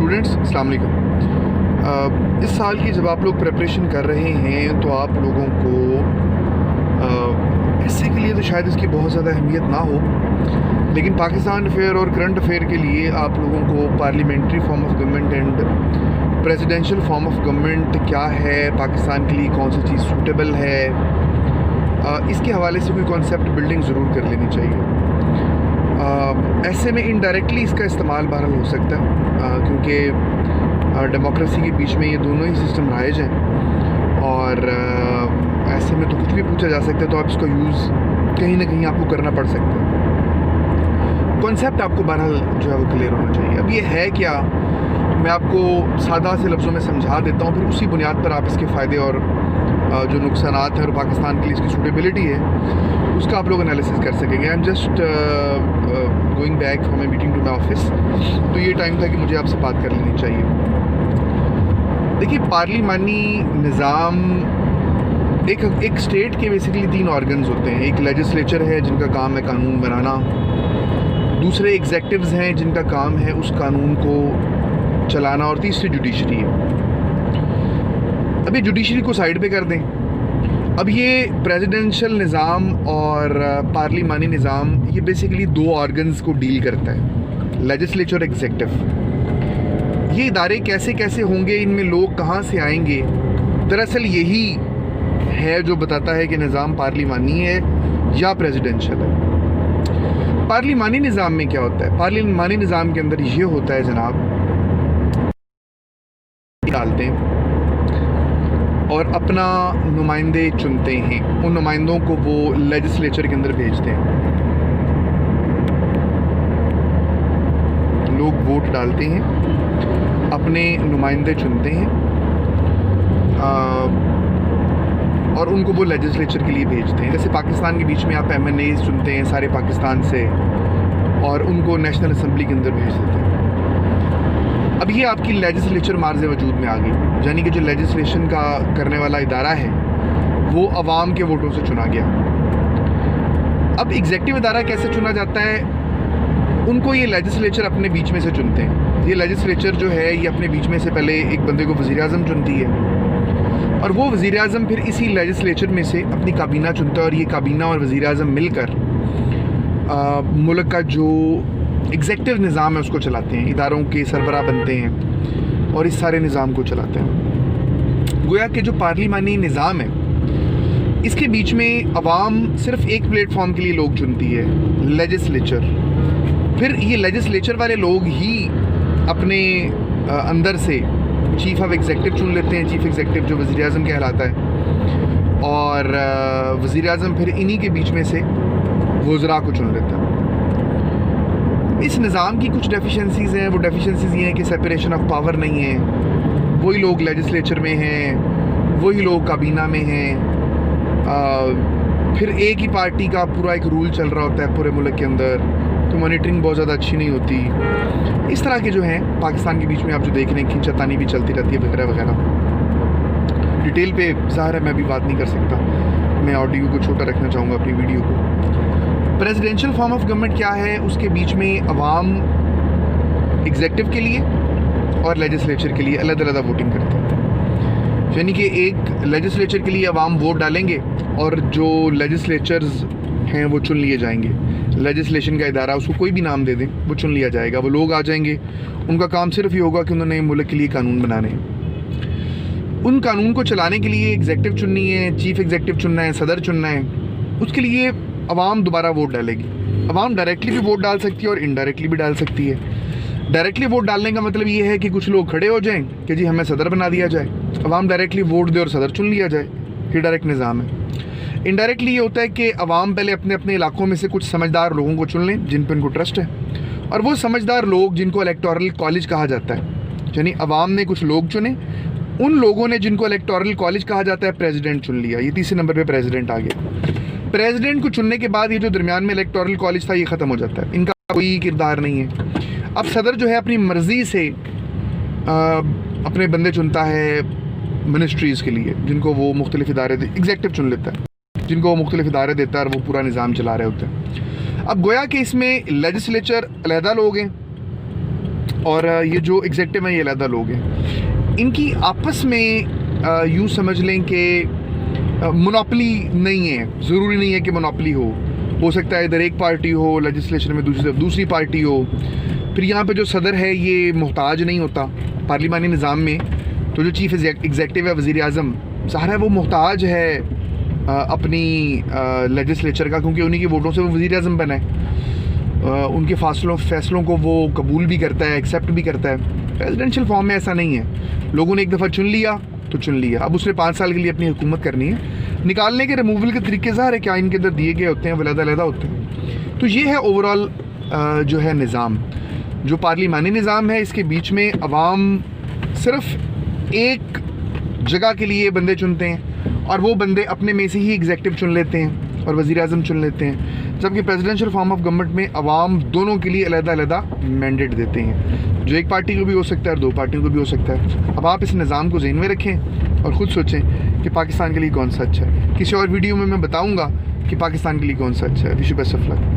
Students, अस्सलाम वालेकुम। इस साल की जब आप लोग प्रिपरेशन कर रहे हैं तो आप लोगों को हिस्से के लिए तो शायद इसकी बहुत ज़्यादा अहमियत ना हो, लेकिन पाकिस्तान अफेयर और करंट अफेयर के लिए आप लोगों को parliamentary form of government and presidential form of government क्या है, पाकिस्तान के लिए कौन सी चीज़ सूटेबल है, इसके हवाले से कोई कॉन्सेप्ट बिल्डिंग ज़रूर कर लेनी चाहिए। ऐसे में इनडायरेक्टली इसका इस्तेमाल बहरहाल हो सकता है, क्योंकि डेमोक्रेसी के बीच में ये दोनों ही सिस्टम राइज हैं और ऐसे में तो कुछ भी पूछा जा सकता है, तो आप इसका यूज़ कहीं ना कहीं आपको करना पड़ सकता है। कॉन्सेप्ट आपको बहरहाल जो है वो क्लियर होना चाहिए। अब ये है क्या, मैं आपको सादा से लफ्ज़ों में समझा देता हूँ, फिर उसी बुनियाद पर आप इसके फ़ायदे और जो नुकसानात हैं और पाकिस्तान के लिए इसकी सूटेबिलिटी है उसका आप लोग एनालिसिस कर सकेंगे। I am just going back from a meeting to my office, तो ये टाइम था कि मुझे आपसे बात कर लेनी चाहिए। देखिए, पार्लिमानी निज़ाम एक स्टेट के बेसिकली 3 ऑर्गन्स होते हैं। एक लेजिस्लेचर है जिनका काम है कानून बनाना, दूसरे एग्जेक्टिव्स हैं जिनका काम है उस कानून को चलाना, और तीसरी जुडिशरी है। अब ये जुडिशरी को साइड पे कर दें। अब ये प्रेसिडेंशियल निज़ाम और पार्लिमानी निज़ाम ये बेसिकली 2 ऑर्गन्स को डील करता है, लेजिस्लेचर और एग्जेक्टिव। ये इदारे कैसे कैसे होंगे, इनमें लोग कहाँ से आएंगे, दरअसल यही है जो बताता है कि निज़ाम पार्लिमानी है या प्रेसिडेंशियल है। पार्लिमानी निज़ाम में क्या होता है? पार्लिमानी निज़ाम के अंदर ये होता है जनाब, डालते हैं और अपना नुमाइंदे चुनते हैं, उन नुमाइंदों को वो लेजिस्लेचर के अंदर भेजते हैं। लोग वोट डालते हैं, अपने नुमाइंदे चुनते हैं और उनको वो लेजिस्लेचर के लिए भेजते हैं। जैसे पाकिस्तान के बीच में आप MNAs चुनते हैं सारे पाकिस्तान से और उनको नेशनल असम्बली के अंदर भेज देते हैं। अब ये आपकी लेजिस्लेचर मार्ज़ वजूद में आ गई, यानी कि जो लेजिस्लेशन का करने वाला इदारा है वो अवाम के वोटों से चुना गया। अब एग्जेक्टिव इदारा कैसे चुना जाता है? उनको ये लेजिस्लेचर अपने बीच में से चुनते हैं। ये लेजिस्लेचर जो है ये अपने बीच में से पहले एक बंदे को वज़ीर आज़म चुनती है और वो वज़ीर आज़म फिर इसी लेजिस्लेचर में से अपनी काबीना चुनता है, और ये काबीना और वज़ीर आज़म मिलकर मुल्क का जो एग्जेक्टिव निज़ाम है उसको चलाते हैं, इदारों के सरबराह बनते हैं और इस सारे निज़ाम को चलाते हैं। गोया कि जो पार्लिमानी निज़ाम है इसके बीच में अवाम सिर्फ एक प्लेटफॉर्म के लिए लोग चुनती है, लेजिस्लेचर। फिर ये लेजिस्लेचर वाले लोग ही अपने अंदर से चीफ ऑफ एग्जेक्टिव चुन लेते हैं, चीफ एग्जेक्टिव जो वज़ीर आज़म कहलाता है, और वज़ीर आज़म फिर इन्हीं के बीच में से वज़रा को चुन लेता है। इस निज़ाम की कुछ डेफिशिएंसीज़ हैं। वो डेफिशिएंसीज़ ये हैं कि सेपरेशन ऑफ पावर नहीं है, वही लोग लेजिस्लेचर में हैं, वही लोग काबीना में हैं, फिर एक ही पार्टी का पूरा एक रूल चल रहा होता है पूरे मुल्क के अंदर, तो मॉनिटरिंग बहुत ज़्यादा अच्छी नहीं होती। इस तरह के जो हैं पाकिस्तान के बीच में आप जो देख रहे हैं, खींचातानी भी चलती रहती है वगैरह वगैरह। डिटेल पे ज़ाहिर है मैं भी बात नहीं कर सकता, मैं ऑडियो को छोटा रखना चाहूँगा अपनी वीडियो को। प्रेसिडेंशियल फॉर्म ऑफ गवर्नमेंट क्या है? उसके बीच में अवाम एग्जेक्टिव के लिए और लेजिस्लेचर के लिए अलग अलग वोटिंग करते हैं, यानी कि एक लेजिस्लेचर के लिए अवाम वोट डालेंगे और जो लेजिस्लेचर्स हैं वो चुन लिए जाएंगे। लेजिस्लेशन का इदारा, उसको कोई भी नाम दे दें, वो चुन लिया जाएगा। वो लोग आ जाएंगे, उनका काम सिर्फ ये होगा कि उन्होंने मुल्क के लिए कानून बनाने हैं। उन कानून को चलाने के लिए एग्जेक्टिव चुननी है, चीफ एग्जेक्टिव चुनना है, सदर चुनना है। उसके लिए अवाम दोबारा वोट डालेगी। अवाम डायरेक्टली भी वोट डाल सकती है और इनडायरेक्टली भी डाल सकती है। डायरेक्टली वोट डालने का मतलब ये है कि कुछ लोग खड़े हो जाएं कि जी हमें सदर बना दिया जाए, अवाम डायरेक्टली वोट दे और सदर चुन लिया जाए। ये डायरेक्ट निज़ाम है। इनडायरेक्टली ये होता है कि अवाम पहले अपने अपने इलाकों में से कुछ समझदार लोगों को चुन लें जिन पर उनको ट्रस्ट है, और वो समझदार लोग जिनको इलेक्टोरल कॉलेज कहा जाता है, यानी अवाम ने कुछ लोग चुने, उन लोगों ने जिनको इलेक्टोरल कॉलेज कहा जाता है प्रेसिडेंट चुन लिया। ये तीसरे नंबर पर प्रेसिडेंट आ गया। प्रेसिडेंट को चुनने के बाद ये जो दरमियान में इलेक्टोरल कॉलेज था ये ख़त्म हो जाता है, इनका कोई किरदार नहीं है। अब सदर जो है अपनी मर्ज़ी से अपने बंदे चुनता है मिनिस्ट्रीज़ के लिए, जिनको वो मुख्तलिफ इदारे एग्जेक्टिव चुन लेता है, जिनको वो मुख्तलिफ इदारे देता है और वो पूरा निज़ाम चला रहे होते हैं। अब गोया कि इसमें लेजिस्लेचर अलहदा लोग हैं और ये जो एग्जेक्टिव हैं ये अलहदा लोग हैं। इनकी आपस में यूँ समझ लें कि मोनोपली नहीं है। ज़रूरी नहीं है कि मोनोपली हो सकता है इधर एक पार्टी हो लेजिस्लेशन में, दूसरी तरफ दूसरी पार्टी हो। फिर यहाँ पे जो सदर है ये मोहताज नहीं होता पार्लिमानी निज़ाम में। तो जो चीफ़ एग्जेक्टिव है वज़ीर आज़म ज़ाहिर है वो मोहताज है अपनी लेजिस्लेचर का, क्योंकि उन्हीं के वोटों से वो वज़ीर आज़म बना है। उनके फैसलों को वो कबूल भी करता है, एक्सेप्ट भी करता है। प्रेसिडेंशियल फॉर्म में ऐसा नहीं है। लोगों ने एक दफ़ा चुन लिया तो चुन लिया, अब उसने 5 साल के लिए अपनी हुकूमत करनी है। निकालने के रिमूवल के तरीके ज़ाहिर है क्या इनके अंदर दिए गए होते हैं, वो अलग-अलग होते हैं। तो ये है ओवरऑल जो है निज़ाम, जो पार्लिमानी निज़ाम है। इसके बीच में अवाम सिर्फ एक जगह के लिए बंदे चुनते हैं और वो बंदे अपने में से ही एग्जेक्टिव चुन लेते हैं और वज़ीर आज़म चुन लेते हैं। जबकि प्रेसिडेंशियल फॉर्म ऑफ गवर्नमेंट में अवाम दोनों के लिए अलग-अलग मैंडेट देते हैं, जो एक पार्टी को भी हो सकता है और 2 पार्टियों को भी हो सकता है। अब आप इस निज़ाम को ज़हन में रखें और ख़ुद सोचें कि पाकिस्तान के लिए कौन सा अच्छा है। किसी और वीडियो में मैं बताऊँगा कि पाकिस्तान के लिए कौन सा अच्छा है। Wish you best of luck.